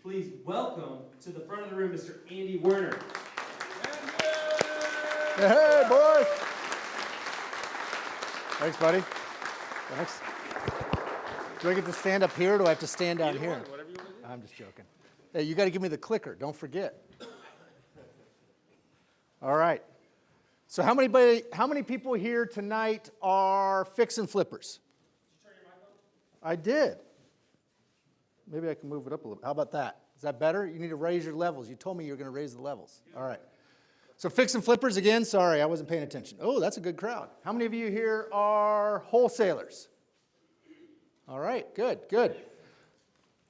please welcome to the front of the room Mr. Andy Werner. Hey, boys. Thanks, buddy. Thanks. Do I get to stand up here or do I have to stand down here? Whatever you want to do. I'm just joking. Hey, you got to give me the clicker. Don't forget. All right. So how many people here tonight are fix and flippers? Did you turn your mic on? I did. Maybe I can move it up a little. How about that? Is that better? You need to raise your levels. You told me you were going to raise the levels. All right. So fix and flippers again. Sorry, I wasn't paying attention. Oh, that's a good crowd. How many of you here are wholesalers? All right, good, good.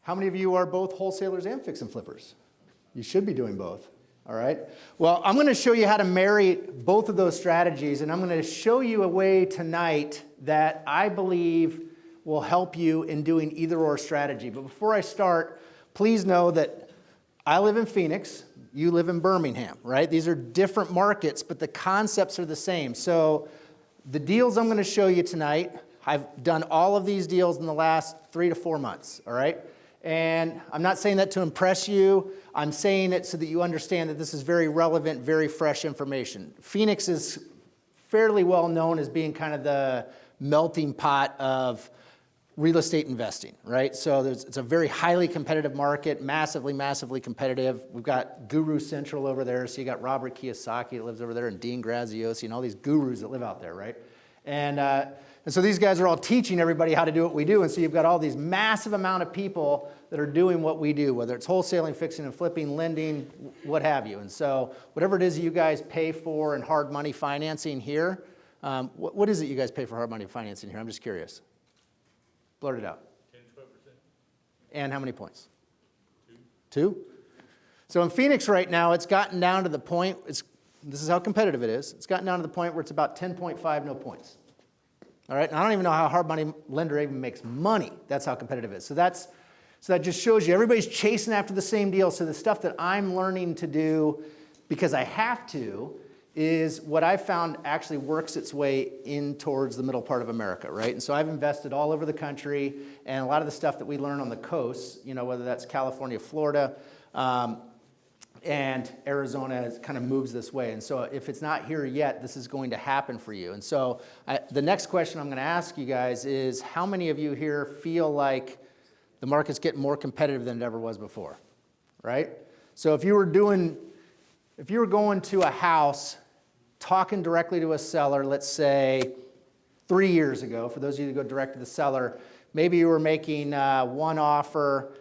How many of you are both wholesalers and fix and flippers? You should be doing both. All right. Well, I'm going to show you how to marry both of those strategies, and I'm going to show you a way tonight that I believe will help you in doing either or strategy. But before I start, please know that I live in Phoenix. You live in Birmingham, right? These are different markets, but the concepts are the same. So the deals I'm going to show you tonight, I've done all of these deals in the last 3 to 4 months, all right? And I'm not saying that to impress you. I'm saying it so that you understand that this is very relevant, very fresh information. Phoenix is fairly well known as being kind of the melting pot of real estate investing, right? So it's a very highly competitive market, massively, massively competitive. We've got Guru Central over there. So you got Robert Kiyosaki that lives over there and Dean Graziosi and all these gurus that live out there, right? And so these guys are all teaching everybody how to do what we do. And so you've got all these massive amount of people that are doing what we do, whether it's wholesaling, fixing and flipping, lending, what have you. And so whatever it is you guys pay for in hard money financing here, what is it you guys pay for hard money financing here? I'm just curious. Blurt it out. 10, 12%. And how many points? 2. So in Phoenix right now, it's gotten down to the point, this is how competitive it is. It's gotten down to the point where it's about 10.5, no points. All right, and I don't even know how a hard money lender even makes money. That's how competitive it is. So that just shows you everybody's chasing after the same deal. So the stuff that I'm learning to do because I have to is what I found actually works its way in towards the middle part of America, right? And so I've invested all over the country, and a lot of the stuff that we learn on the coast, you know, whether that's California, Florida, and Arizona kind of moves this way. And so if it's not here yet, this is going to happen for you. And so the next question I'm going to ask you guys is, how many of you here feel like the market's getting more competitive than it ever was before, right? So if you were going to a house, talking directly to a seller, let's say 3 years ago, for those of you that go direct to the seller, maybe you were making one offer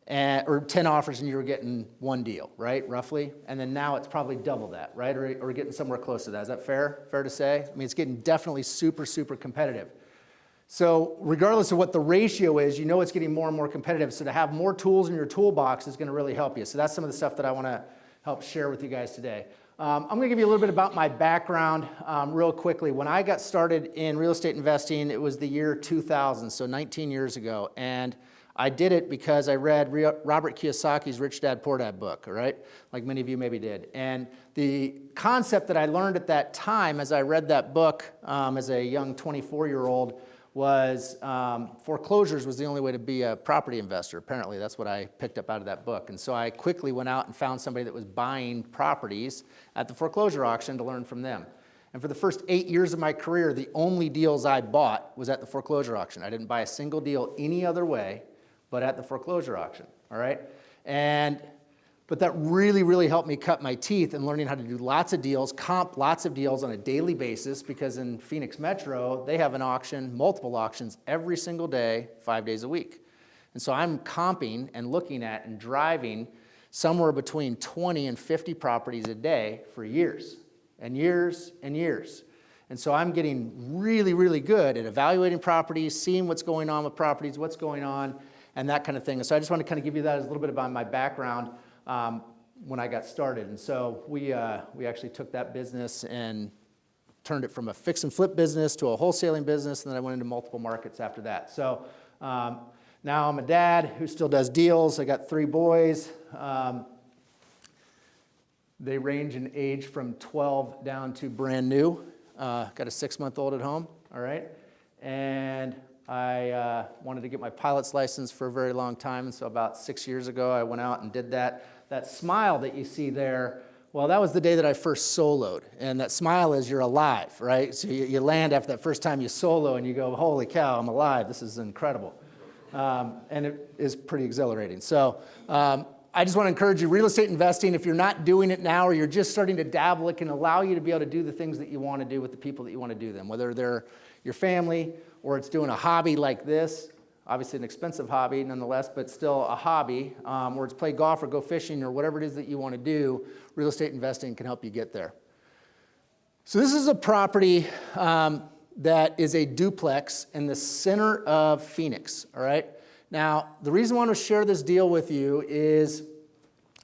or 10 offers and you were getting one deal, right, roughly? And then now it's probably double that, right, or getting somewhere close to that. Is that fair? Fair to say? I mean, it's getting definitely super, super competitive. So regardless of what the ratio is, you know it's getting more and more competitive. So to have more tools in your toolbox is going to really help you. So that's some of the stuff that I want to help share with you guys today. I'm going to give you a little bit about my background real quickly. When I got started in real estate investing, it was the year 2000, so 19 years ago. And I did it because I read Robert Kiyosaki's Rich Dad, Poor Dad book, all right? Like many of you maybe did. And the concept that I learned at that time as I read that book as a young 24-year-old was foreclosures was the only way to be a property investor. Apparently, that's what I picked up out of that book. And so I quickly went out and found somebody that was buying properties at the foreclosure auction to learn from them. And for the first 8 years of my career, the only deals I bought was at the foreclosure auction. I didn't buy a single deal any other way but at the foreclosure auction, all right? But that really, really helped me cut my teeth in learning how to do lots of deals, comp lots of deals on a daily basis, because in Phoenix Metro, they have an auction, multiple auctions every single day, 5 days a week. And so I'm comping and looking at and driving somewhere between 20 and 50 properties a day for years and years and years. And so I'm getting really, really good at evaluating properties, seeing what's going on with properties, what's going on, and that kind of thing. And so I just want to kind of give you that as a little bit about my background when I got started. And so we actually took that business and turned it from a fix and flip business to a wholesaling business, and then I went into multiple markets after that. So now I'm a dad who still does deals. I got 3 boys. They range in age from 12 down to brand new. Got a 6-month-old at home, all right? And I wanted to get my pilot's license for a very long time, and so about 6 years ago, I went out and did that. That smile that you see there, well, that was the day that I first soloed, and that smile is you're alive, right? So you land after that first time you solo, and you go, holy cow, I'm alive, this is incredible. And it is pretty exhilarating. So I just want to encourage you, real estate investing, if you're not doing it now or you're just starting to dabble, it can allow you to be able to do the things that you want to do with the people that you want to do them, whether they're your family or it's doing a hobby like this, obviously an expensive hobby nonetheless, but still a hobby, or it's play golf or go fishing or whatever it is that you want to do, real estate investing can help you get there. So this is a property that is a duplex in the center of Phoenix, all right? Now, the reason I want to share this deal with you is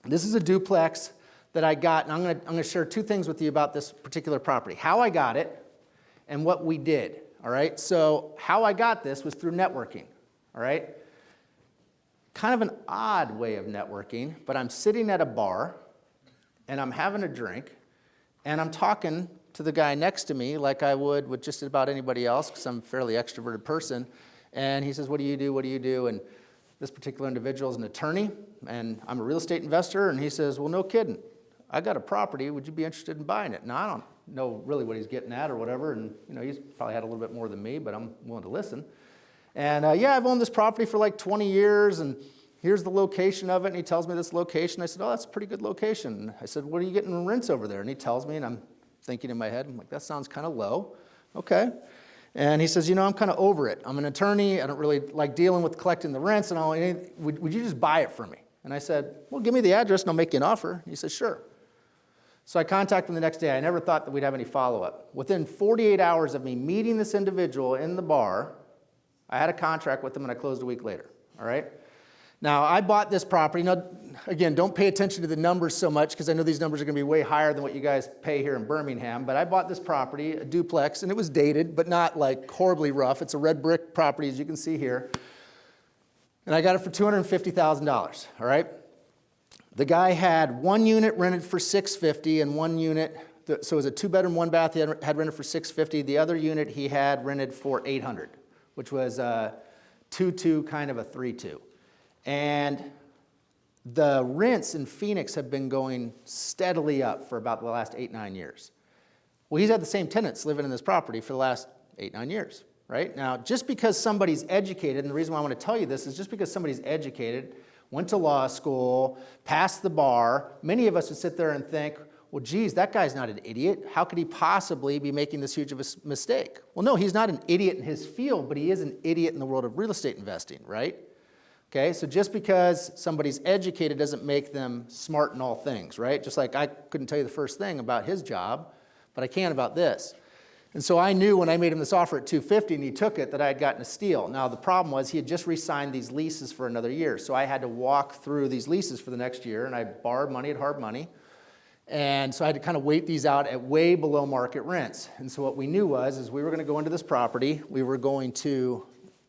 this is a duplex that I got, and I'm going to share two things with you about this particular property. How I got it and what we did, all right? So how I got this was through networking, all right? Kind of an odd way of networking, but I'm sitting at a bar, and I'm having a drink, and I'm talking to the guy next to me like I would with just about anybody else, because I'm a fairly extroverted person. And he says, what do you do? What do you do? And this particular individual is an attorney, and I'm a real estate investor. And he says, well, no kidding. I got a property. Would you be interested in buying it? Now, I don't know really what he's getting at or whatever. And, he's probably had a little bit more than me, but I'm willing to listen. And, yeah, I've owned this property for like 20 years, and here's the location of it. And he tells me this location. I said, oh, that's a pretty good location. I said, what are you getting in rents over there? And he tells me, and I'm thinking in my head, I'm like, that sounds kind of low. Okay. And he says, I'm kind of over it. I'm an attorney. I don't really like dealing with collecting the rents and all. Would you just buy it for me? And I said, well, give me the address and I'll make you an offer. And he said, sure. So I contacted him the next day. I never thought that we'd have any follow-up. Within 48 hours of me meeting this individual in the bar, I had a contract with him and I closed a week later, all right? Now, I bought this property. Now, again, don't pay attention to the numbers so much because I know these numbers are going to be way higher than what you guys pay here in Birmingham. But I bought this property, a duplex, and it was dated, but not like horribly rough. It's a red brick property, as you can see here. And I got it for $250,000, all right? The guy had one unit rented for $650 and one unit, so it was a two-bedroom, one-bath he had rented for $650. The other unit he had rented for $800, which was a 2-2, kind of a 3-2. And the rents in Phoenix have been going steadily up for about the last 8-9 years. Well, he's had the same tenants living in this property for the last 8-9 years, right? Now, just because somebody's educated, and the reason why I want to tell you this is just because somebody's educated, went to law school, passed the bar, many of us would sit there and think, well, geez, that guy's not an idiot. How could he possibly be making this huge of a mistake? Well, no, he's not an idiot in his field, but he is an idiot in the world of real estate investing, right? Okay, so just because somebody's educated doesn't make them smart in all things, right? Just like I couldn't tell you the first thing about his job, but I can about this. And so I knew when I made him this offer at $250 and he took it that I had gotten a steal. Now the problem was he had just re-signed these leases for another year, so I had to walk through these leases for the next year, and I borrowed money at hard money. And so I had to kind of wait these out at way below market rents. And so what we knew was we were going to go into this property, we were going to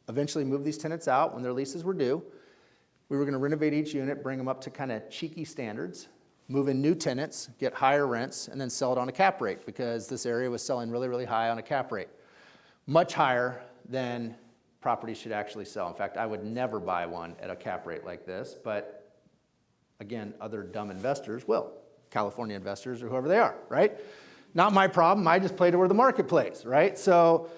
eventually move these tenants out when their leases were due. We were going to renovate each unit, bring them up to kind of cheeky standards, move in new tenants, get higher rents, and then sell it on a cap rate because this area was selling really, really high on a cap rate. Much higher than properties should actually sell. In fact, I would never buy one at a cap rate like this, but again, other dumb investors will. California investors or whoever they are, right? Not my problem. I just play to where the market plays, right? So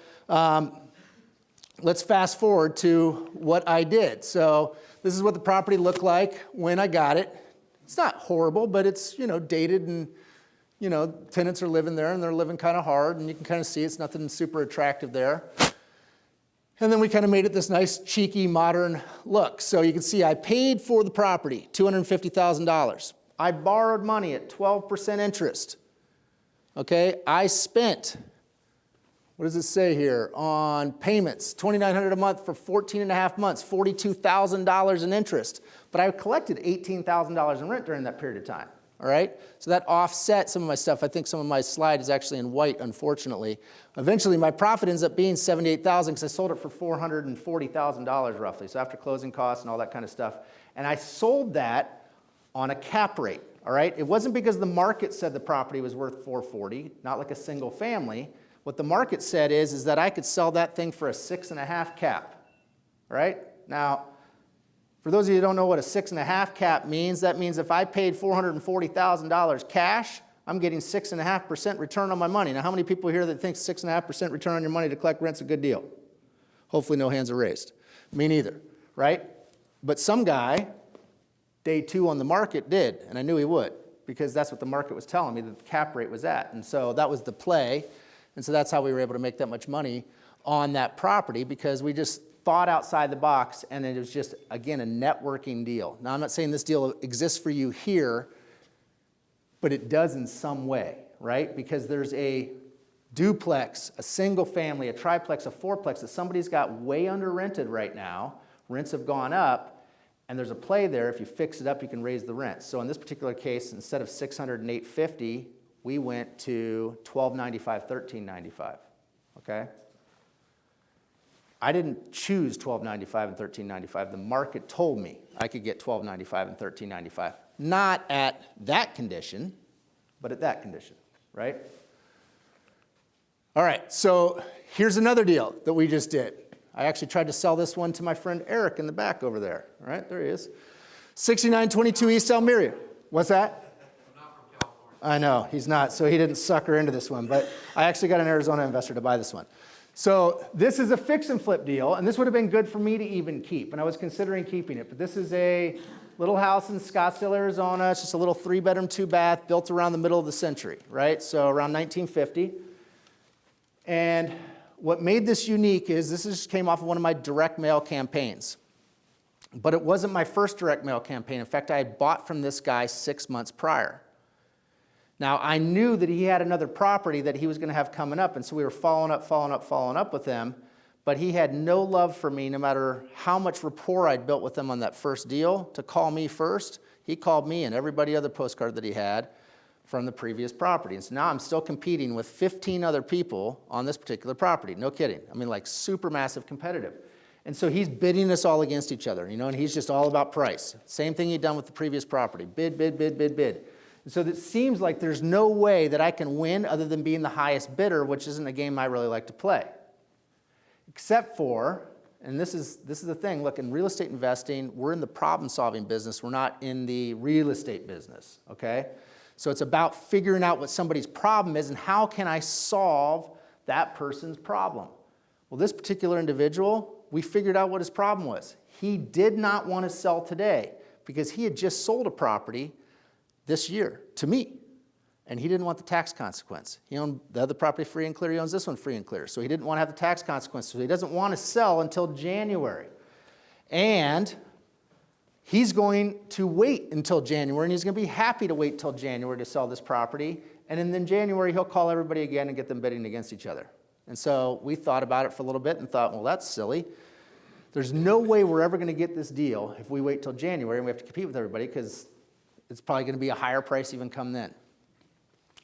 let's fast forward to what I did. So this is what the property looked like when I got it. It's not horrible, but it's, dated and, tenants are living there and they're living kind of hard and you can kind of see it's nothing super attractive there. And then we kind of made it this nice, cheeky, modern look. So you can see I paid for the property, $250,000. I borrowed money at 12% interest. Okay, I spent, what does it say here, on payments, $2,900 a month for 14 and a half months, $42,000 in interest. But I collected $18,000 in rent during that period of time, all right? So that offset some of my stuff. I think some of my slide is actually in white, unfortunately. Eventually, my profit ends up being $78,000 because I sold it for $440,000 roughly. So after closing costs and all that kind of stuff. And I sold that on a cap rate, all right? It wasn't because the market said the property was worth $440, not like a single family. What the market said is that I could sell that thing for a 6.5 cap, right? Now, for those of you who don't know what a 6.5 cap means, that means if I paid $440,000 cash, I'm getting 6.5% return on my money. Now, how many people here that think 6.5% return on your money to collect rent's a good deal? Hopefully no hands are raised. Me neither, right? But some guy, day 2 on the market, did, and I knew he would, because that's what the market was telling me that the cap rate was at. And so that was the play, and so that's how we were able to make that much money on that property, because we just thought outside the box, and it was just, again, a networking deal. Now, I'm not saying this deal exists for you here, but it does in some way, right? Because there's a duplex, a single family, a triplex, a fourplex that somebody's got way under rented right now. Rents have gone up, and there's a play there. If you fix it up, you can raise the rent. So in this particular case, instead of $600 and $850, we went to $1,295, $1,395, okay? I didn't choose $1,295 and $1,395. The market told me I could get $1,295 and $1,395. Not at that condition, but at that condition, right? All right, so here's another deal that we just did. I actually tried to sell this one to my friend Eric in the back over there. All right, there he is. 6922 East Elmira. What's that? I'm not from California. I know, he's not, so he didn't sucker into this one, but I actually got an Arizona investor to buy this one. So this is a fix and flip deal, and this would have been good for me to even keep, and I was considering keeping it, but this is a little house in Scottsdale, Arizona. It's just a little 3-bedroom, 2-bath, built around the middle of the century, right? So around 1950. And what made this unique is this just came off of one of my direct mail campaigns. But it wasn't my first direct mail campaign. In fact, I had bought from this guy 6 months prior. Now, I knew that he had another property that he was going to have coming up, and so we were following up with him. But he had no love for me, no matter how much rapport I'd built with him on that first deal, to call me first. He called me and everybody other postcard that he had from the previous property. And so now I'm still competing with 15 other people on this particular property. No kidding. I mean, like super massive competitive. And so he's bidding us all against each other, you know, and he's just all about price. Same thing he'd done with the previous property. Bid, bid, bid, bid, bid. And so it seems like there's no way that I can win other than being the highest bidder, which isn't a game I really like to play. Except for, and this is the thing, look, in real estate investing, we're in the problem-solving business. We're not in the real estate business, okay? So it's about figuring out what somebody's problem is and how can I solve that person's problem. Well, this particular individual, we figured out what his problem was. He did not want to sell today because he had just sold a property this year to me, and he didn't want the tax consequence. He owned the other property free and clear. He owns this one free and clear. So he didn't want to have the tax consequence. So he doesn't want to sell until January. And he's going to wait until January, and he's going to be happy to wait till January to sell this property. And then in January, he'll call everybody again and get them bidding against each other. And so we thought about it for a little bit and thought, well, that's silly. There's no way we're ever going to get this deal if we wait till January and we have to compete with everybody, because it's probably going to be a higher price even come then.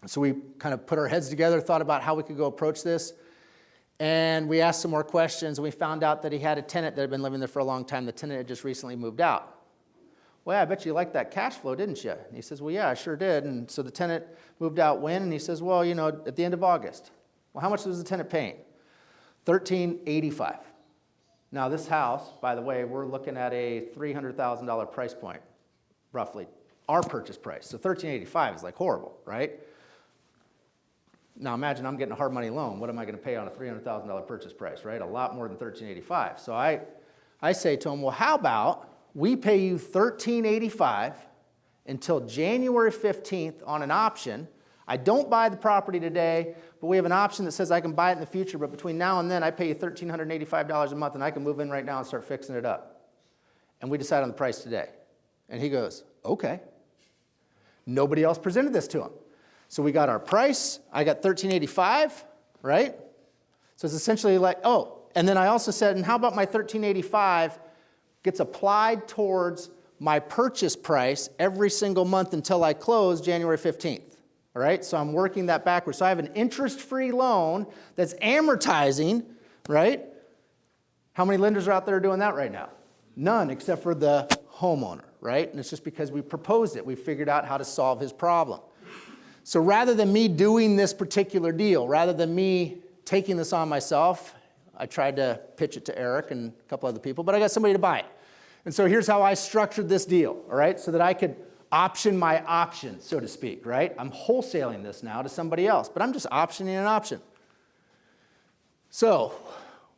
So we kind of put our heads together, thought about how we could go approach this, and we asked some more questions, and we found out that he had a tenant that had been living there for a long time. The tenant had just recently moved out. Well, yeah, I bet you liked that cash flow, didn't you? And he says, well, yeah, I sure did. And so the tenant moved out when? And he says, well, you know, at the end of August. Well, how much was the tenant paying? $1,385. Now, this house, by the way, we're looking at a $300,000 price point, roughly, our purchase price. So $1,385 is like horrible, right? Now, imagine I'm getting a hard money loan. What am I going to pay on a $300,000 purchase price, right? A lot more than $1,385. So I say to him, well, how about we pay you $1,385 until January 15th on an option. I don't buy the property today, but we have an option that says I can buy it in the future, but between now and then I pay you $1,385 a month, and I can move in right now and start fixing it up. And we decide on the price today. And he goes, okay. Nobody else presented this to him. So we got our price. I got $1,385, right? So it's essentially like, oh, and then I also said, and how about my $1,385 gets applied towards my purchase price every single month until I close January 15th, all right? So I'm working that backwards. So I have an interest-free loan that's amortizing, right? How many lenders are out there doing that right now? None, except for the homeowner, right? And it's just because we proposed it. We figured out how to solve his problem. So rather than me doing this particular deal, rather than me taking this on myself. I tried to pitch it to Eric and a couple other people, but I got somebody to buy it. And so here's how I structured this deal, all right, so that I could option my option, so to speak, right? I'm wholesaling this now to somebody else, but I'm just optioning an option. So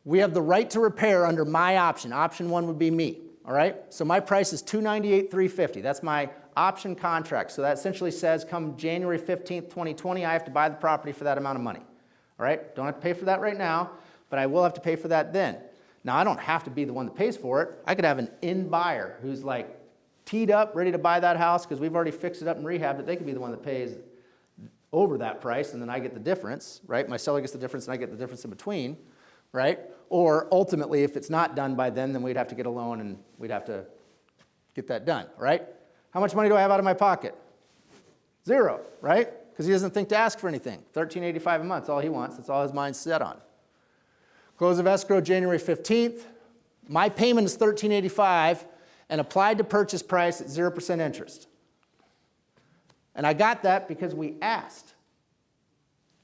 we have the right to repair under my option. Option 1 would be me, all right? So my price is $298,350. That's my option contract. So that essentially says come January 15th, 2020, I have to buy the property for that amount of money, all right? Don't have to pay for that right now, but I will have to pay for that then. Now, I don't have to be the one that pays for it. I could have an in buyer who's like teed up, ready to buy that house because we've already fixed it up and rehabbed it. They could be the one that pays over that price, and then I get the difference, right? My seller gets the difference, and I get the difference in between, right? Or ultimately, if it's not done by then we'd have to get a loan, and we'd have to get that done, right? How much money do I have out of my pocket? 0, right? Because he doesn't think to ask for anything. $1,385 a month, that's all he wants. That's all his mind's set on. Close of escrow January 15th. My payment is $1,385 and applied to purchase price at 0% interest. And I got that because we asked.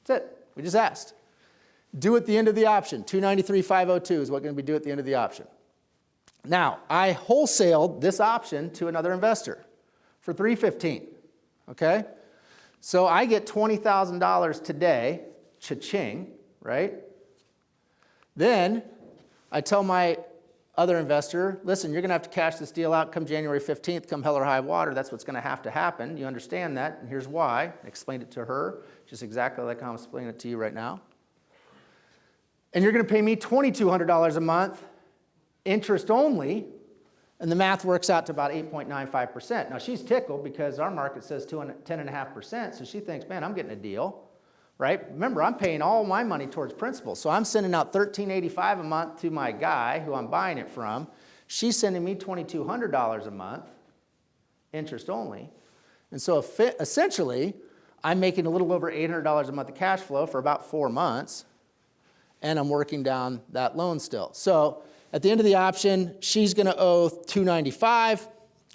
That's it. We just asked. Due at the end of the option. $293,502 is what going to be due at the end of the option. Now, I wholesaled this option to another investor for $315. Okay? So I get $20,000 today, cha-ching, right? Then I tell my other investor, listen, you're going to have to cash this deal out come January 15th, come hell or high water. That's what's going to happen. You understand that, and here's why. I explained it to her, just exactly like I'm explaining it to you right now. And you're going to pay me $2,200 a month, interest only, and the math works out to about 8.95%. Now, she's tickled because our market says 10.5%, so she thinks, man, I'm getting a deal. Right? Remember, I'm paying all my money towards principal. So I'm sending out $1,385 a month to my guy who I'm buying it from. She's sending me $2,200 a month, interest only. And so essentially, I'm making a little over $800 a month of cash flow for about 4 months, and I'm working down that loan still. So at the end of the option, she's going to owe $295.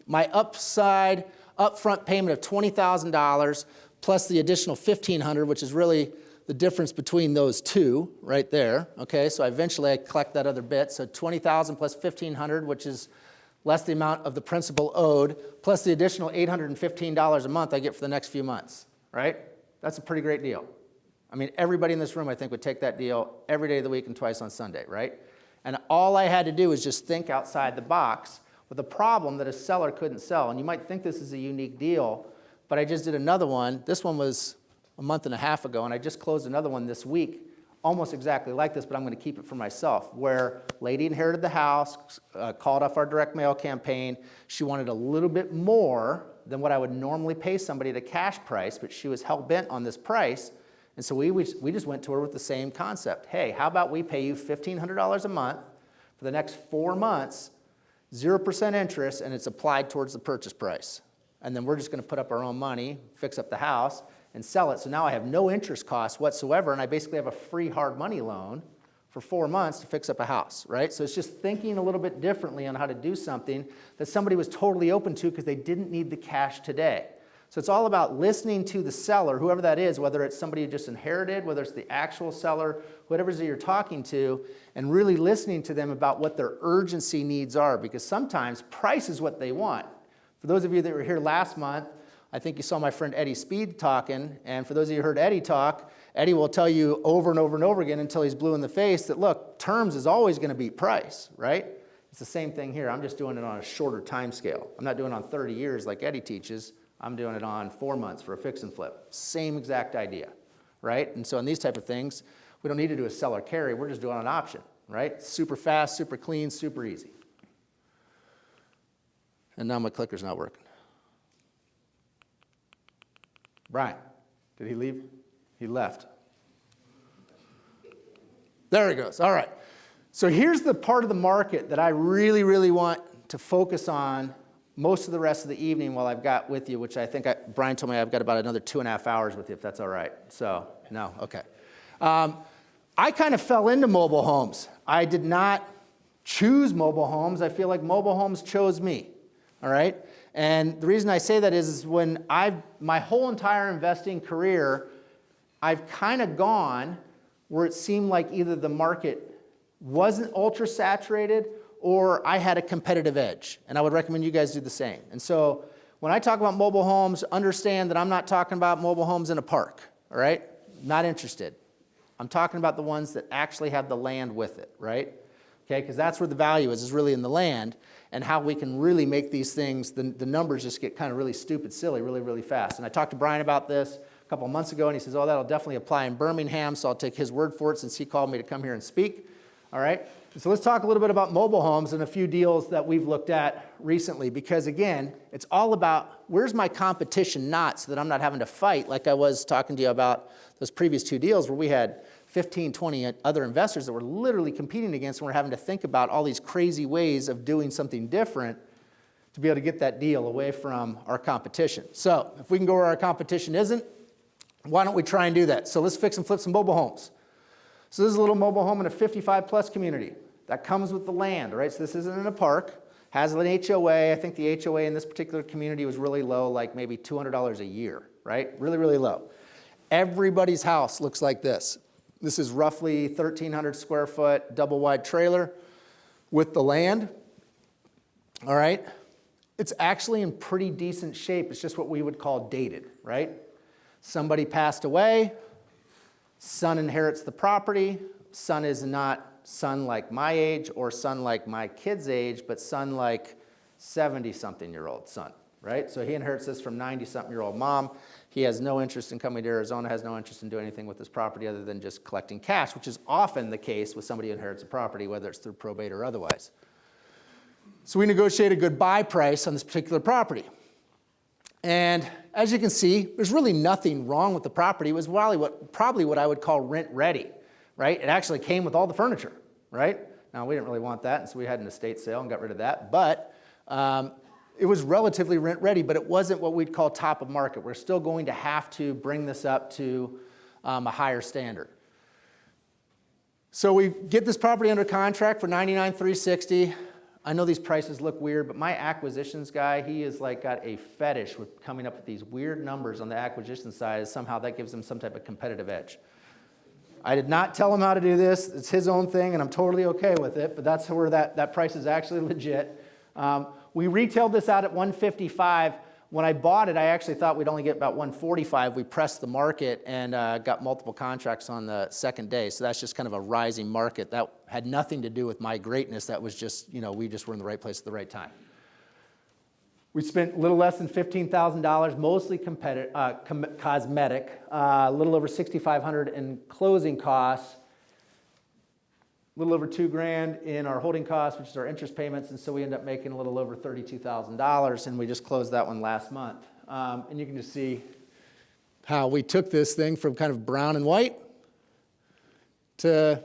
My upfront payment of $20,000 plus the additional $1,500, which is really the difference between those two right there. Okay, so eventually I collect that other bit. So $20,000 plus $1,500, which is less the amount of the principal owed, plus the additional $815 a month I get for the next few months, right? That's a pretty great deal. I mean, everybody in this room, I think, would take that deal every day of the week and twice on Sunday, right? And all I had to do was just think outside the box with a problem that a seller couldn't sell. And you might think this is a unique deal, but I just did another one. This one was a month and a half ago, and I just closed another one this week, almost exactly like this, but I'm going to keep it for myself, where lady inherited the house, called off our direct mail campaign. She wanted a little bit more than what I would normally pay somebody at a cash price, but she was hell-bent on this price, and so we just went to her with the same concept. Hey, how about we pay you $1,500 a month for the next 4 months, 0% interest, and it's applied towards the purchase price. And then we're just going to put up our own money, fix up the house, and sell it. So now I have no interest costs whatsoever, and I basically have a free hard money loan for 4 months to fix up a house, right? So it's just thinking a little bit differently on how to do something that somebody was totally open to because they didn't need the cash today. So it's all about listening to the seller, whoever that is, whether it's somebody who just inherited, whether it's the actual seller, whatever it is that you're talking to, and really listening to them about what their urgency needs are, because sometimes price is what they want. For those of you that were here last month, I think you saw my friend Eddie Speed talking, and for those of you who heard Eddie talk, Eddie will tell you over and over and over again until he's blue in the face that, look, terms is always going to beat price, right? It's the same thing here. I'm just doing it on a shorter time scale. I'm not doing it on 30 years like Eddie teaches. I'm doing it on 4 months for a fix and flip. Same exact idea, right? And so on these type of things, we don't need to do a sell or carry. We're just doing an option, right? Super fast, super clean, super easy. And now my clicker's not working. Brian, did he leave? He left. There he goes. All right. So here's the part of the market that I really, really want to focus on most of the rest of the evening while I've got with you, which I think Brian told me I've got about another 2.5 hours with you, if that's all right. So, no, okay. I kind of fell into mobile homes. I did not choose mobile homes. I feel like mobile homes chose me, all right? And the reason I say that is when my whole entire investing career, I've kind of gone where it seemed like either the market wasn't ultra saturated or I had a competitive edge. And I would recommend you guys do the same. And so when I talk about mobile homes, understand that I'm not talking about mobile homes in a park, all right? Not interested. I'm talking about the ones that actually have the land with it, right? Okay, because that's where the value is really in the land, and how we can really make these things, the numbers just get kind of really stupid, silly, really, really fast. And I talked to Brian about this a couple of months ago, and he says, oh, that'll definitely apply in Birmingham, so I'll take his word for it since he called me to come here and speak. All right, so let's talk a little bit about mobile homes and a few deals that we've looked at recently, because again, it's all about where's my competition not, so that I'm not having to fight like I was talking to you about those previous two deals where we had 15, 20 other investors that were literally competing against, and we're having to think about all these crazy ways of doing something different to be able to get that deal away from our competition. So if we can go where our competition isn't, why don't we try and do that? So let's fix and flip some mobile homes. So this is a little mobile home in a 55 plus community that comes with the land, right? So this isn't in a park, has an HOA. I think the HOA in this particular community was really low, like maybe $200 a year, right? Really, really low. Everybody's house looks like this. This is roughly 1,300 square foot, double wide trailer with the land, all right? It's actually in pretty decent shape. It's just what we would call dated, right? Somebody passed away, son inherits the property. Son is not son like my age or son like my kid's age, but son like 70-something-year-old son, right? So he inherits this from 90-something-year-old mom. He has no interest in coming to Arizona, has no interest in doing anything with this property other than just collecting cash, which is often the case with somebody who inherits a property, whether it's through probate or otherwise. So we negotiate a good buy price on this particular property. And as you can see, there's really nothing wrong with the property. It was probably what I would call rent ready, right? It actually came with all the furniture, right? Now, we didn't really want that, and so we had an estate sale and got rid of that. But it was relatively rent ready, but it wasn't what we'd call top of market. We're still going to have to bring this up to a higher standard. So we get this property under contract for $99,360. I know these prices look weird, but my acquisitions guy, he is like got a fetish with coming up with these weird numbers on the acquisition side. Somehow that gives him some type of competitive edge. I did not tell him how to do this. It's his own thing, and I'm totally okay with it, but that's where that price is actually legit. We retailed this out at $155. When I bought it, I actually thought we'd only get about $145. We pressed the market and got multiple contracts on the second day. So that's just kind of a rising market. That had nothing to do with my greatness. That was just, we just were in the right place at the right time. We spent a little less than $15,000, mostly cosmetic, a little over $6,500 in closing costs, a little over $2,000 in our holding costs, which is our interest payments, and so we end up making a little over $32,000, and we just closed that one last month. And you can just see how we took this thing from kind of brown and white to,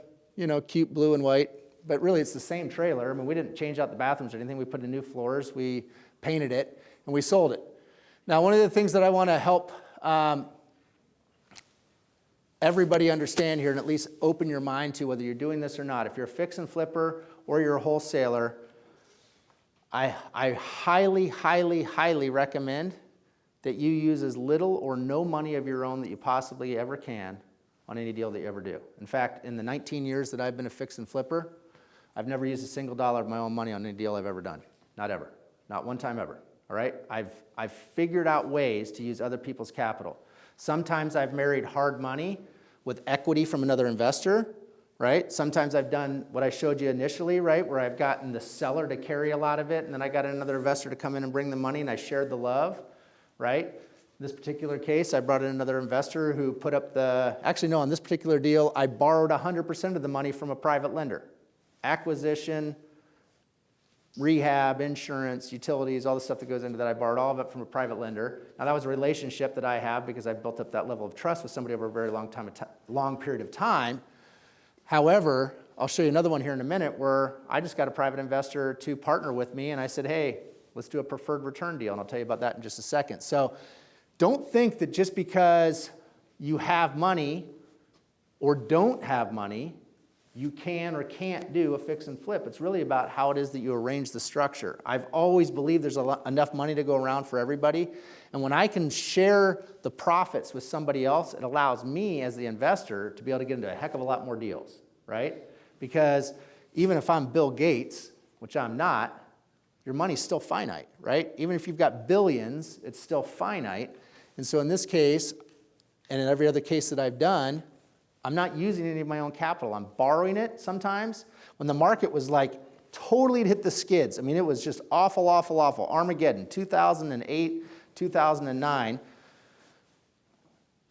cute blue and white, but really it's the same trailer. I mean, we didn't change out the bathrooms or anything. We put in new floors, we painted it, and we sold it. Now, one of the things that I want to help everybody understand here and at least open your mind to, whether you're doing this or not, if you're a fix and flipper or you're a wholesaler, I highly, highly, highly recommend that you use as little or no money of your own that you possibly ever can on any deal that you ever do. In fact, in the 19 years that I've been a fix and flipper, I've never used a single dollar of my own money on any deal I've ever done. Not ever. Not one time ever. All right? I've figured out ways to use other people's capital. Sometimes I've married hard money with equity from another investor, right? Sometimes I've done what I showed you initially, right, where I've gotten the seller to carry a lot of it, and then I got another investor to come in and bring the money, and I shared the love, right? In this particular case, I brought in another investor who put up on this particular deal, I borrowed 100% of the money from a private lender. Acquisition, rehab, insurance, utilities, all the stuff that goes into that. I borrowed all of it from a private lender. Now, that was a relationship that I have because I've built up that level of trust with somebody over a very long period of time. However, I'll show you another one here in a minute where I just got a private investor to partner with me, and I said, hey, let's do a preferred return deal, and I'll tell you about that in just a second. So don't think that just because you have money or don't have money you can or can't do a fix and flip. It's really about how it is that you arrange the structure. I've always believed there's enough money to go around for everybody. And when I can share the profits with somebody else, it allows me as the investor to be able to get into a heck of a lot more deals, right? Because even if I'm Bill Gates, which I'm not, your money's still finite, right? Even if you've got billions, it's still finite. And so in this case, and in every other case that I've done, I'm not using any of my own capital. I'm borrowing it sometimes. When the market was like totally hit the skids, I mean, it was just awful, awful, awful. Armageddon, 2008, 2009,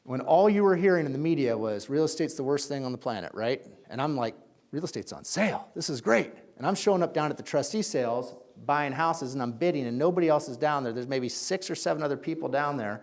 when all you were hearing in the media was real estate's the worst thing on the planet, right? And I'm like, real estate's on sale. This is great. And I'm showing up down at the trustee sales, buying houses, and I'm bidding, and nobody else is down there. There's maybe 6 or 7 other people down there.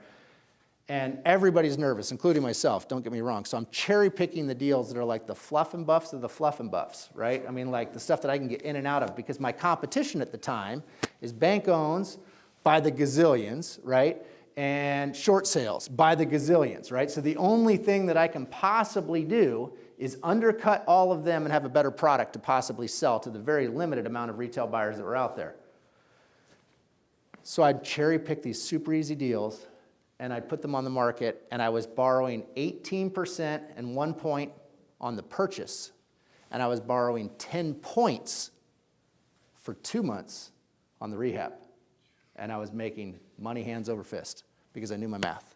And everybody's nervous, including myself, don't get me wrong. So I'm cherry picking the deals that are like the fluff and buffs of the fluff and buffs, right? I mean, like the stuff that I can get in and out of, because my competition at the time is bank owns by the gazillions, right? And short sales by the gazillions, right? So the only thing that I can possibly do is undercut all of them and have a better product to possibly sell to the very limited amount of retail buyers that were out there. So I'd cherry pick these super easy deals, and I'd put them on the market, and I was borrowing 18% and 1 point on the purchase, and I was borrowing 10 points for 2 months on the rehab. And I was making money hands over fist because I knew my math,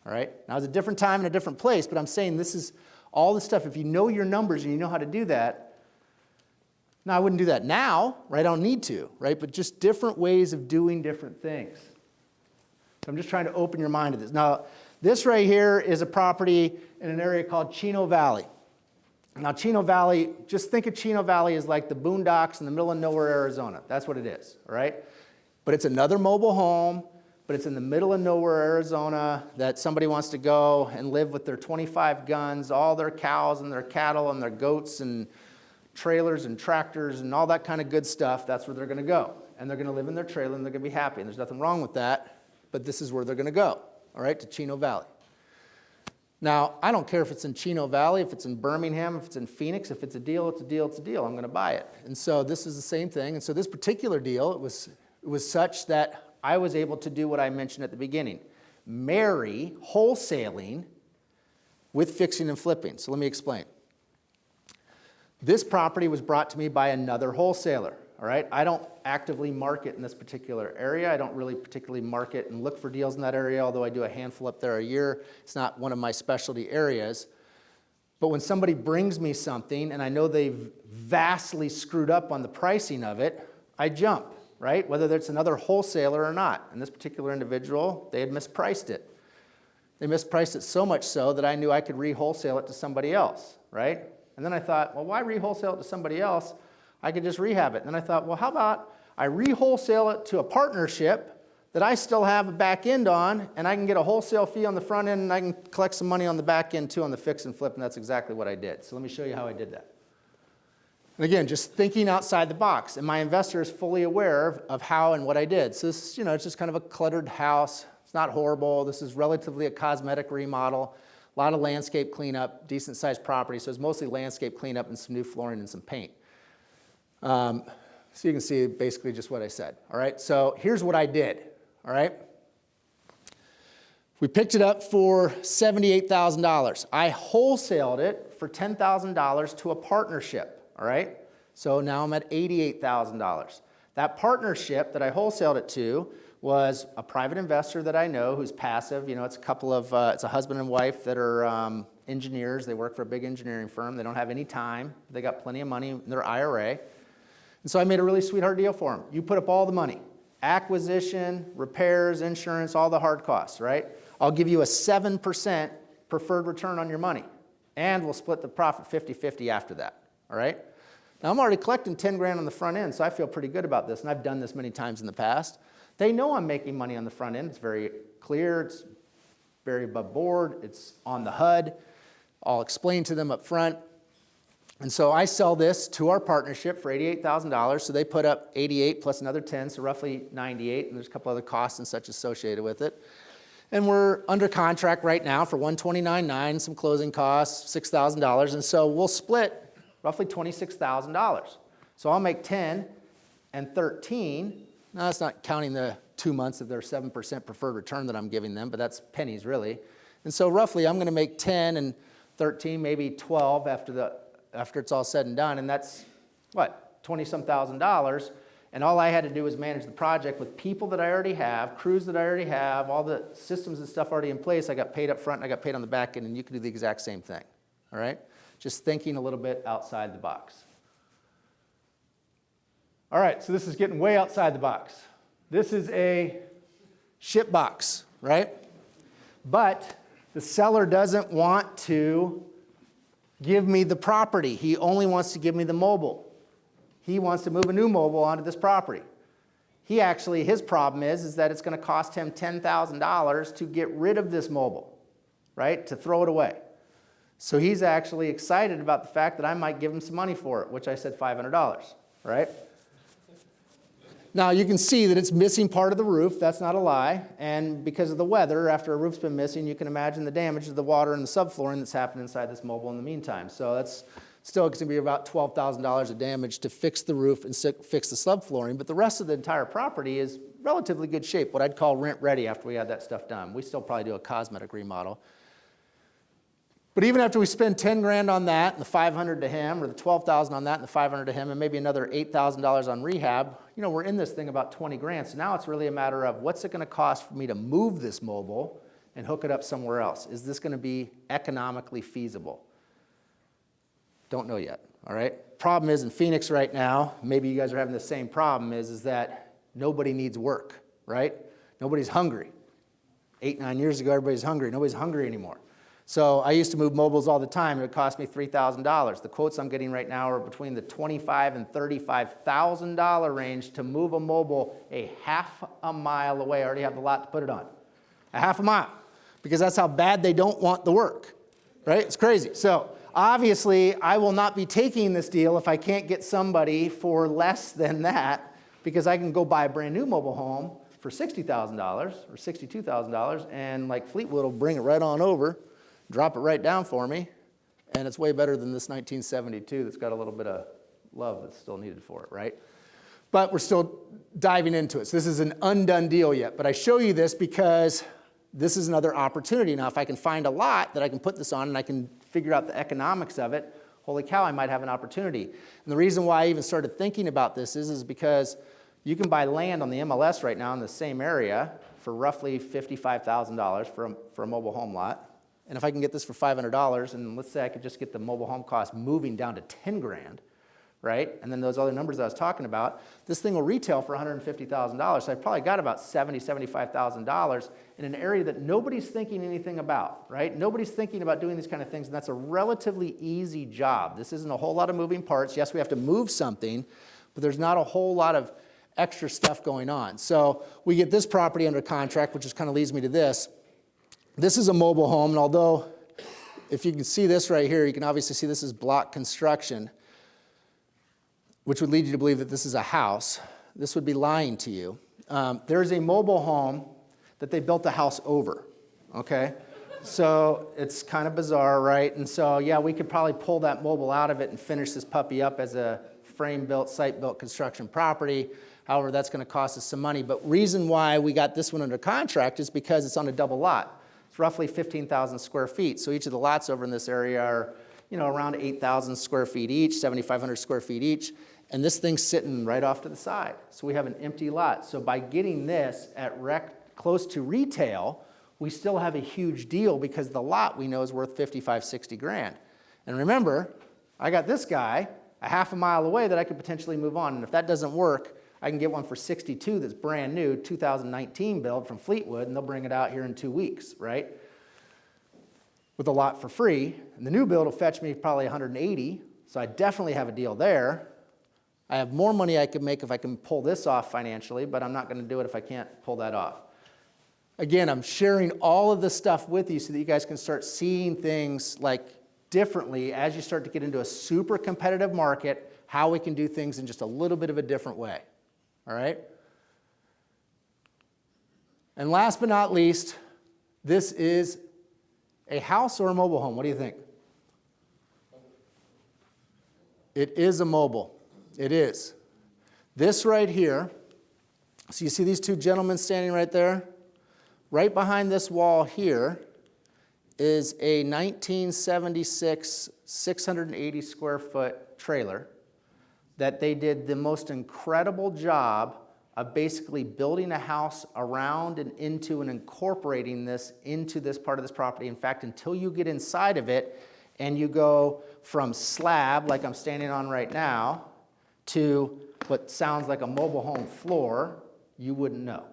all right? Now, it was a different time and a different place, but I'm saying this is all the stuff. If you know your numbers and you know how to do that, now I wouldn't do that now, right? I don't need to, right? But just different ways of doing different things. So I'm just trying to open your mind to this. Now, this right here is a property in an area called Chino Valley. Now, Chino Valley, just think of Chino Valley as like the boondocks in the middle of nowhere, Arizona. That's what it is, all right? But it's another mobile home, but it's in the middle of nowhere, Arizona, that somebody wants to go and live with their 25 guns, all their cows and their cattle and their goats and trailers and tractors and all that kind of good stuff. That's where they're going to go. And they're going to live in their trailer and they're going to be happy. And there's nothing wrong with that. But this is where they're going to go, all right, to Chino Valley. Now, I don't care if it's in Chino Valley, if it's in Birmingham, if it's in Phoenix. If it's a deal, it's a deal, it's a deal. I'm going to buy it. And so this is the same thing. And so this particular deal, it was such that I was able to do what I mentioned at the beginning, marry wholesaling with fixing and flipping. So let me explain. This property was brought to me by another wholesaler. All right, I don't actively market in this particular area. I don't really particularly market and look for deals in that area, although I do a handful up there a year. It's not one of my specialty areas. But when somebody brings me something and I know they've vastly screwed up on the pricing of it, I jump, right? Whether it's another wholesaler or not. And this particular individual, they had mispriced it. They mispriced it so much so that I knew I could re-wholesale it to somebody else, right? And then I thought, well, why re-wholesale it to somebody else? I could just rehab it. And then I thought, well, how about I re-wholesale it to a partnership that I still have a back end on, and I can get a wholesale fee on the front end, and I can collect some money on the back end too on the fix and flip, and that's exactly what I did. So let me show you how I did that. And again, just thinking outside the box, and my investor is fully aware of how and what I did. So this, it's just kind of a cluttered house. It's not horrible. This is relatively a cosmetic remodel, a lot of landscape cleanup, decent sized property. So it's mostly landscape cleanup and some new flooring and some paint. So you can see basically just what I said, all right? So here's what I did, all right? We picked it up for $78,000. I wholesaled it for $10,000 to a partnership, all right? So now I'm at $88,000. That partnership that I wholesaled it to was a private investor that I know who's passive. It's a couple of, it's a husband and wife that are engineers. They work for a big engineering firm. They don't have any time. They got plenty of money in their IRA. And so I made a really sweetheart deal for them. You put up all the money, acquisition, repairs, insurance, all the hard costs, right? I'll give you a 7% preferred return on your money, and we'll split the profit 50-50 after that, all right? Now, I'm already collecting 10 grand on the front end, so I feel pretty good about this, and I've done this many times in the past. They know I'm making money on the front end. It's very clear. It's very above board. It's on the HUD. I'll explain to them up front. And so I sell this to our partnership for $88,000. So they put up 88 plus another 10, so roughly 98. And there's a couple other costs and such associated with it. And we're under contract right now for $129,900, some closing costs, $6,000. And so we'll split roughly $26,000. So I'll make 10 and 13. Now that's not counting the 2 months of their 7% preferred return that I'm giving them, but that's pennies really. And so roughly I'm going to make 10 and 13, maybe 12 after it's all said and done, and that's what, 20-some thousand. And all I had to do was manage the project with people that I already have, crews that I already have, all the systems and stuff already in place. I got paid up front and I got paid on the back end, and you can do the exact same thing. All right? Just thinking a little bit outside the box. All right, so this is getting way outside the box. This is a ship box, right? But the seller doesn't want to give me the property. He only wants to give me the mobile. He wants to move a new mobile onto this property. His problem is that it's going to cost him $10,000 to get rid of this mobile, right? To throw it away. So he's actually excited about the fact that I might give him some money for it, which I said $500, right? Now you can see that it's missing part of the roof. That's not a lie. And because of the weather, after a roof's been missing, you can imagine the damage to the water and the subflooring that's happened inside this mobile in the meantime. So that's still going to be about $12,000 of damage to fix the roof and fix the subflooring. But the rest of the entire property is relatively good shape, what I'd call rent ready after we had that stuff done. We still probably do a cosmetic remodel. But even after we spend 10 grand on that and the 500 to him, or the 12,000 on that and the 500 to him, and maybe another $8,000 on rehab, we're in this thing about 20 grand. So now it's really a matter of what's it going to cost for me to move this mobile and hook it up somewhere else? Is this going to be economically feasible? Don't know yet, all right? Problem is in Phoenix right now, maybe you guys are having the same problem, is that nobody needs work, right? Nobody's hungry. 8, 9 years ago, everybody's hungry. Nobody's hungry anymore. So I used to move mobiles all the time. It would cost me $3,000. The quotes I'm getting right now are between the $25,000 and $35,000 range to move a mobile a half a mile away. I already have the lot to put it on. A half a mile. Because that's how bad they don't want the work, right? It's crazy. So obviously, I will not be taking this deal if I can't get somebody for less than that, because I can go buy a brand new mobile home for $60,000 or $62,000, and like Fleetwood will bring it right on over, drop it right down for me, and it's way better than this 1972 that's got a little bit of love that's still needed for it, right? But we're still diving into it. So this is an undone deal yet, but I show you this because this is another opportunity. Now, if I can find a lot that I can put this on and I can figure out the economics of it, holy cow, I might have an opportunity. And the reason why I even started thinking about this is because you can buy land on the MLS right now in the same area for roughly $55,000 for a mobile home lot. And if I can get this for $500, and let's say I could just get the mobile home cost moving down to 10 grand, right? And then those other numbers I was talking about, this thing will retail for $150,000. So I've probably got about $70,000, $75,000 in an area that nobody's thinking anything about, right? Nobody's thinking about doing these kind of things, and that's a relatively easy job. This isn't a whole lot of moving parts. Yes, we have to move something, but there's not a whole lot of extra stuff going on. So we get this property under contract, which just kind of leads me to this. This is a mobile home, and although if you can see this right here, you can obviously see this is block construction, which would lead you to believe that this is a house. This would be lying to you. There's a mobile home that they built the house over, okay? So it's kind of bizarre, right? And so, yeah, we could probably pull that mobile out of it and finish this puppy up as a frame-built, site-built construction property. However, that's going to cost us some money. But reason why we got this one under contract is because it's on a double lot. It's roughly 15,000 square feet. So each of the lots over in this area are, around 8,000 square feet each, 7,500 square feet each. And this thing's sitting right off to the side. So we have an empty lot. So by getting this at close to retail, we still have a huge deal because the lot we know is worth 55, 60 grand. And remember, I got this guy a half a mile away that I could potentially move on. And if that doesn't work, I can get one for 62 that's brand new, 2019 build from Fleetwood, and they'll bring it out here in 2 weeks, right? With a lot for free. And the new build will fetch me probably 180, so I definitely have a deal there. I have more money I could make if I can pull this off financially, but I'm not going to do it if I can't pull that off. Again, I'm sharing all of this stuff with you so that you guys can start seeing things like differently as you start to get into a super competitive market, how we can do things in just a little bit of a different way. All right? And last but not least, this is a house or a mobile home. What do you think? It is a mobile. It is. This right here, so you see these two gentlemen standing right there? Right behind this wall here is a 1976 680 square foot trailer that they did the most incredible job of basically building a house around and into and incorporating this into this part of this property. In fact, until you get inside of it and you go from slab, like I'm standing on right now, to what sounds like a mobile home floor, you wouldn't know,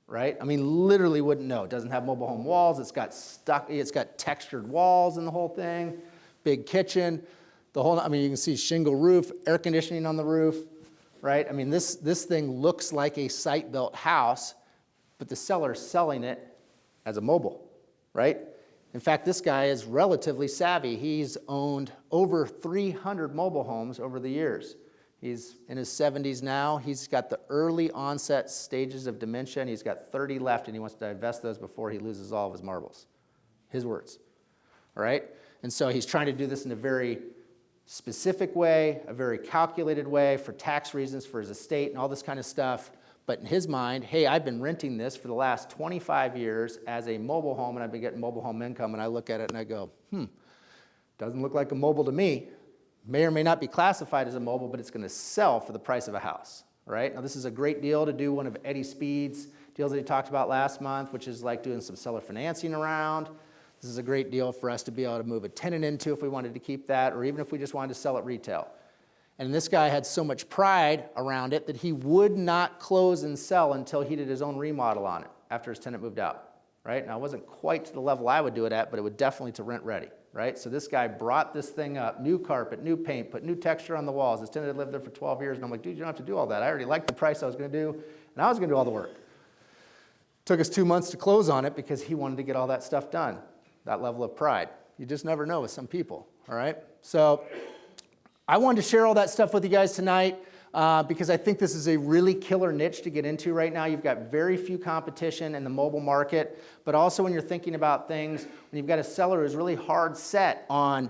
right? I mean, literally wouldn't know. It doesn't have mobile home walls. It's got textured walls in the whole thing, big kitchen, the whole, I mean, you can see shingle roof, air conditioning on the roof, right? I mean, this thing looks like a site-built house, but the seller's selling it as a mobile, right? In fact, this guy is relatively savvy. He's owned over 300 mobile homes over the years. He's in his 70s now. He's got the early onset stages of dementia, and he's got 30 left, and he wants to divest those before he loses all of his marbles. His words, all right? And so he's trying to do this in a very specific way, a very calculated way for tax reasons, for his estate and all this kind of stuff. But in his mind, hey, I've been renting this for the last 25 years as a mobile home, and I've been getting mobile home income, and I look at it and I go, doesn't look like a mobile to me. May or may not be classified as a mobile, but it's going to sell for the price of a house, right? Now, this is a great deal to do one of Eddie Speed's deals that he talked about last month, which is like doing some seller financing around. This is a great deal for us to be able to move a tenant into if we wanted to keep that, or even if we just wanted to sell it retail. And this guy had so much pride around it that he would not close and sell until he did his own remodel on it after his tenant moved out, right? Now, it wasn't quite to the level I would do it at, but it would definitely to rent ready, right? So this guy brought this thing up, new carpet, new paint, put new texture on the walls. His tenant had lived there for 12 years, and I'm like, dude, you don't have to do all that. I already liked the price I was going to do, and I was going to do all the work. Took us 2 months to close on it because he wanted to get all that stuff done. That level of pride. You just never know with some people, all right? So I wanted to share all that stuff with you guys tonight because I think this is a really killer niche to get into right now. You've got very few competition in the mobile market, but also when you're thinking about things, when you've got a seller who's really hard set on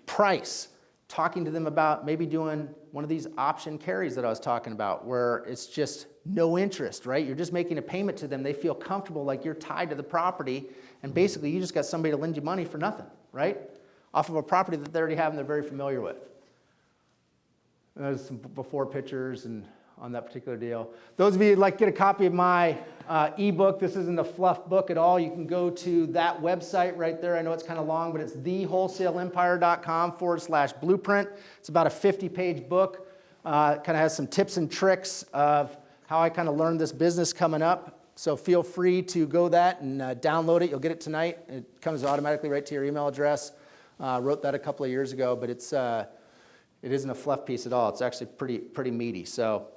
price, talking to them about maybe doing one of these option carries that I was talking about where it's just no interest, right? You're just making a payment to them. They feel comfortable like you're tied to the property, and basically you just got somebody to lend you money for nothing, right? Off of a property that they already have and they're very familiar with. And there's some before pictures and on that particular deal. Those of you who'd like to get a copy of my ebook, this isn't a fluff book at all. You can go to that website right there. I know it's kind of long, but it's thewholesaleempire.com/blueprint. It's about a 50-page book. It kind of has some tips and tricks of how I kind of learned this business coming up. So feel free to go that and download it. You'll get it tonight. It comes automatically right to your email address. Wrote that a couple of years ago, but it isn't a fluff piece at all. It's actually pretty meaty. So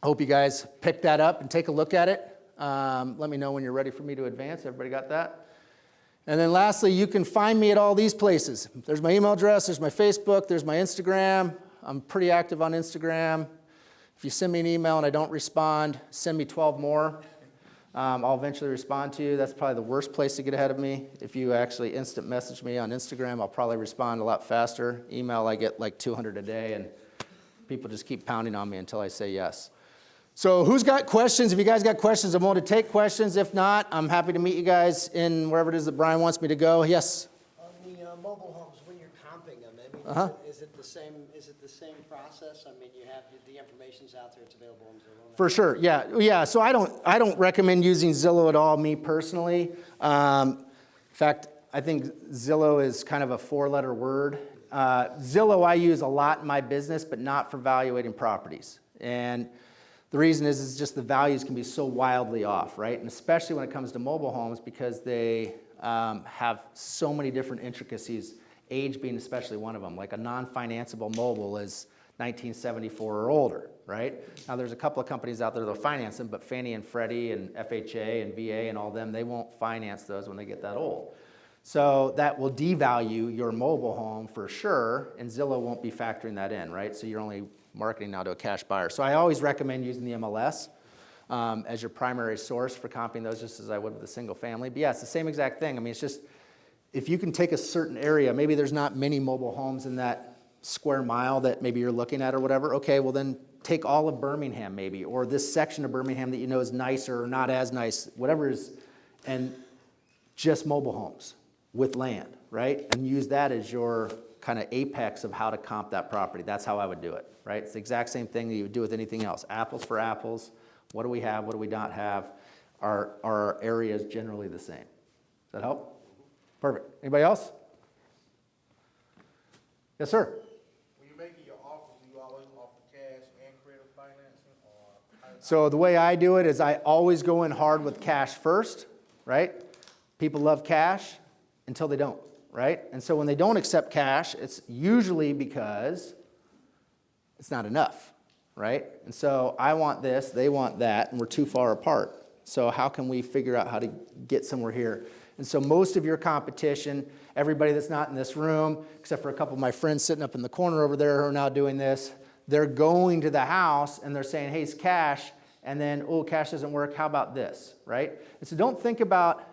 I hope you guys pick that up and take a look at it. Let me know when you're ready for me to advance. Everybody got that? And then lastly, you can find me at all these places. There's my email address, there's my Facebook, there's my Instagram. I'm pretty active on Instagram. If you send me an email and I don't respond, send me 12 more. I'll eventually respond to you. That's probably the worst place to get ahead of me. If you actually instant message me on Instagram, I'll probably respond a lot faster. Email, I get like 200 a day, and people just keep pounding on me until I say yes. So who's got questions? If you guys got questions, I'm willing to take questions. If not, I'm happy to meet you guys in wherever it is that Brian wants me to go. Yes? On the mobile homes, when you're comping them, I mean, is it the same process? I mean, you have the information's out there, it's available on Zillow. For sure, yeah. So I don't recommend using Zillow at all, me personally. In fact, I think Zillow is kind of a four-letter word. Zillow I use a lot in my business, but not for valuating properties. And the reason is just the values can be so wildly off, right? And especially when it comes to mobile homes because they have so many different intricacies, age being especially one of them. Like a non-financeable mobile is 1974 or older, right? Now there's a couple of companies out there that'll finance them, but Fannie and Freddie and FHA and VA and all them, they won't finance those when they get that old. So that will devalue your mobile home for sure, and Zillow won't be factoring that in, right? So you're only marketing now to a cash buyer. So I always recommend using the MLS as your primary source for comping those, just as I would with a single family. But yeah, it's the same exact thing. I mean, it's just, if you can take a certain area, maybe there's not many mobile homes in that square mile that maybe you're looking at or whatever, okay, well then take all of Birmingham maybe, or this section of Birmingham that you know is nicer or not as nice, whatever is, and just mobile homes with land, right? And use that as your kind of apex of how to comp that property. That's how I would do it, right? It's the exact same thing that you would do with anything else. Apples for apples. What do we have? What do we not have? Are our areas generally the same? Does that help? Perfect. Anybody else? Yes, sir. When you're making your offers, do you always offer cash and credit financing, or? So the way I do it is I always go in hard with cash first, right? People love cash until they don't, right? And so when they don't accept cash, it's usually because it's not enough, right? And so I want this, they want that, and we're too far apart. So how can we figure out how to get somewhere here? And so most of your competition, everybody that's not in this room, except for a couple of my friends sitting up in the corner over there who are now doing this, they're going to the house and they're saying, hey, it's cash, and then, oh, cash doesn't work, how about this, right? And so don't think about,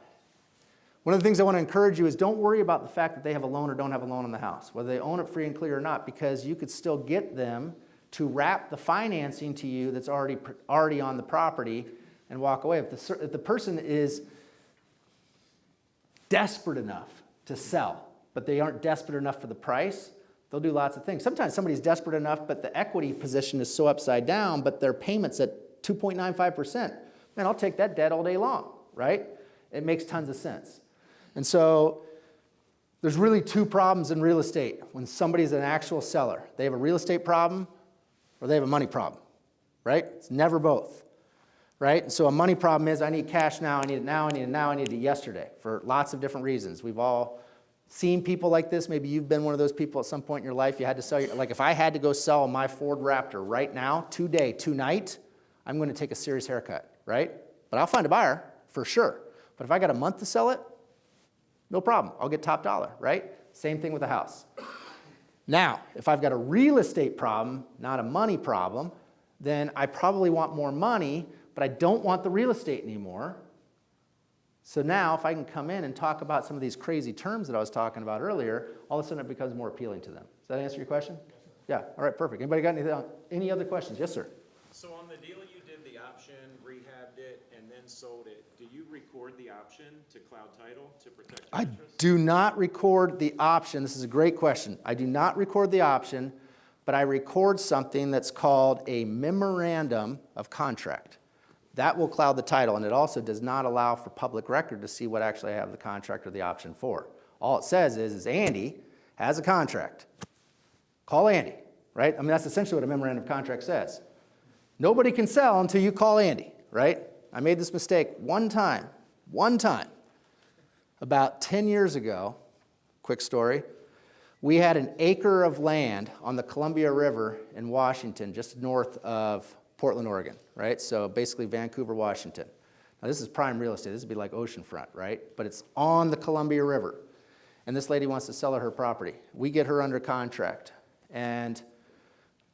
one of the things I want to encourage you is don't worry about the fact that they have a loan or don't have a loan on the house, whether they own it free and clear or not, because you could still get them to wrap the financing to you that's already on the property and walk away. If the person is desperate enough to sell, but they aren't desperate enough for the price, they'll do lots of things. Sometimes somebody's desperate enough, but the equity position is so upside down, but their payment's at 2.95%. Man, I'll take that debt all day long, right? It makes tons of sense. And so there's really two problems in real estate when somebody's an actual seller. They have a real estate problem or they have a money problem, right? It's never both, right? And so a money problem is I need cash now, I need it now, I need it now, I need it yesterday for lots of different reasons. We've all seen people like this. Maybe you've been one of those people at some point in your life. You had to sell like if I had to go sell my Ford Raptor right now, today, tonight, I'm going to take a serious haircut, right? But I'll find a buyer for sure. But if I got a month to sell it, no problem. I'll get top dollar, right? Same thing with a house. Now, if I've got a real estate problem, not a money problem, then I probably want more money, but I don't want the real estate anymore. So now if I can come in and talk about some of these crazy terms that I was talking about earlier, all of a sudden it becomes more appealing to them. Does that answer your question? Yeah, all right, perfect. Anybody got any other questions? Yes, sir. So on the deal you did the option, rehabbed it, and then sold it, do you record the option to cloud title to protect your I interest? do not record the option. This is a great question. I do not record the option, but I record something that's called a memorandum of contract. That will cloud the title, and it also does not allow for public record to see what actually I have the contract or the option for. All it says is Andy has a contract. Call Andy, right? I mean, that's essentially what a memorandum of contract says. Nobody can sell until you call Andy, right? I made this mistake one time, about 10 years ago, quick story. We had an acre of land on the Columbia River in Washington, just north of Portland, Oregon, right? So basically Vancouver, Washington. Now this is prime real estate. This would be like oceanfront, right? But it's on the Columbia River. And this lady wants to sell her property. We get her under contract. And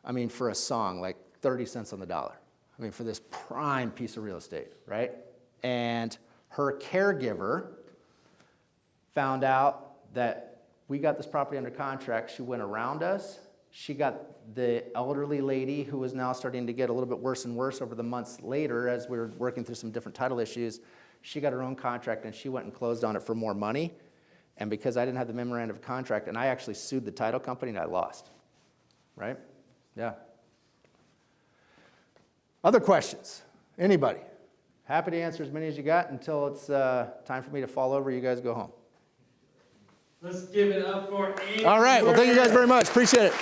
I mean, for a song, like 30 cents on the dollar. I mean, for this prime piece of real estate, right? And her caregiver found out that we got this property under contract. She went around us. She got the elderly lady who was now starting to get a little bit worse and worse over the months later as we were working through some different title issues. She got her own contract and she went and closed on it for more money. And because I didn't have the memorandum of contract, and I actually sued the title company and I lost, right? Yeah. Other questions? Anybody? Happy to answer as many as you got until it's time for me to fall over. You guys go home. Let's give it up for Andy. All right. Well, thank you guys very much. Appreciate it.